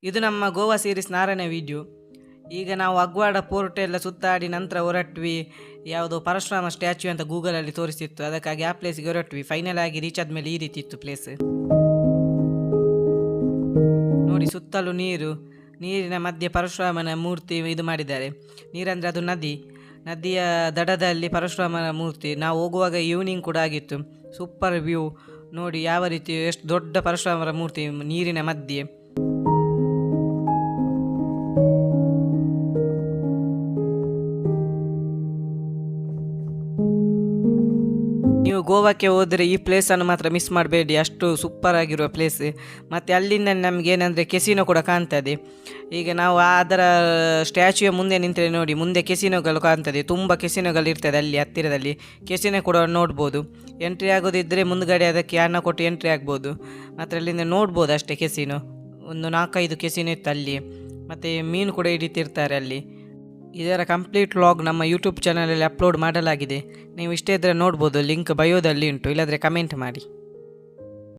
ಇದು ನಮ್ಮ ಗೋವಾ ಸೀರೀಸ್ 4ನೇ ವಿಡಿಯೋ. ಈಗ ನಾವು ಅಗ್ವಾಡ ಪೋರ್ಟ್ ಎಲ್ಲ ಸುತ್ತಾಡಿ ನಂತರ ಹೊರಟ್ವಿ. ಯಾವುದೋ ಪರಶುರಾಮ ಸ್ಟ್ಯಾಚ್ಯೂ ಅಂತ ಗೂಗಲಲ್ಲಿ ತೋರಿಸಿತ್ತು, ಅದಕ್ಕಾಗಿ ಆ ಪ್ಲೇಸ್ಗೆ ಹೊರಟ್ವಿ. ಫೈನಲ್ ಆಗಿ ರೀಚ್ ಆದಮೇಲೆ ಈ ರೀತಿ ಇತ್ತು ಪ್ಲೇಸ್. ನೋಡಿ, ಸುತ್ತಲೂ ನೀರಿನ ಮಧ್ಯೆ ಪರಶುರಾಮನ ಮೂರ್ತಿ ಇದು ಮಾಡಿದ್ದಾರೆ. ನೀರಂದರೆ ಅದು ನದಿಯ ದಡದಲ್ಲಿ ಪರಶುರಾಮನ ಮೂರ್ತಿ. ನಾವು ಹೋಗುವಾಗ ಈವ್ನಿಂಗ್ ಕೂಡ ಆಗಿತ್ತು. ಸೂಪರ್ ವ್ಯೂ ನೋಡಿ, ಯಾವ ರೀತಿ ಎಷ್ಟು ದೊಡ್ಡ ಪರಶುರಾಮರ ಮೂರ್ತಿ ನೀರಿನ ಮಧ್ಯೆ. ನೀವು ಗೋವಾಕ್ಕೆ ಹೋದರೆ ಈ ಪ್ಲೇಸನ್ನು ಮಾತ್ರ ಮಿಸ್ ಮಾಡಬೇಡಿ, ಅಷ್ಟು ಸೂಪರ್ ಆಗಿರುವ ಪ್ಲೇಸ್. ಮತ್ತು ಅಲ್ಲಿಂದ ನಮಗೆ ಏನಂದರೆ ಕೆಸಿನೋ ಕೂಡ ಕಾಣ್ತದೆ. ಈಗ ನಾವು ಅದರ ಸ್ಟ್ಯಾಚ್ಯೂಯ ಮುಂದೆ ನಿಂತರೆ ನೋಡಿ, ಮುಂದೆ ಕೆಸಿನೋಗಳು ಕಾಣ್ತದೆ. ತುಂಬ ಕೆಸಿನೋಗಳು ಇರ್ತದೆ ಅಲ್ಲಿ ಹತ್ತಿರದಲ್ಲಿ. ಕೆಸಿನೋ ಕೂಡ ನೋಡ್ಬೋದು. ಎಂಟ್ರಿ ಆಗೋದಿದ್ದರೆ ಮುಂದ್ಗಡೆ ಅದಕ್ಕೆ ಹಣ ಕೊಟ್ಟು ಎಂಟ್ರಿ ಆಗ್ಬೋದು. ಮತ್ತು ಅಲ್ಲಿಂದ ನೋಡ್ಬೋದು ಅಷ್ಟೇ ಕೆಸಿನೋ. ಒಂದು 4-5 ಕೆಸಿನೋ ಇತ್ತು ಅಲ್ಲಿ. ಮತ್ತು ಮೀನು ಕೂಡ ಹಿಡಿತಿರ್ತಾರೆ ಅಲ್ಲಿ. ಇದರ ಕಂಪ್ಲೀಟ್ ವ್ಲಾಗ್ ನಮ್ಮ ಯೂಟ್ಯೂಬ್ ಚಾನಲಲ್ಲಿ ಅಪ್ಲೋಡ್ ಮಾಡಲಾಗಿದೆ. ನೀವು ಇಷ್ಟ ಇದ್ದರೆ ನೋಡ್ಬೋದು. ಲಿಂಕ್ ಬಯೋದಲ್ಲಿ ಉಂಟು, ಇಲ್ಲಾಂದರೆ ಕಮೆಂಟ್ ಮಾಡಿ.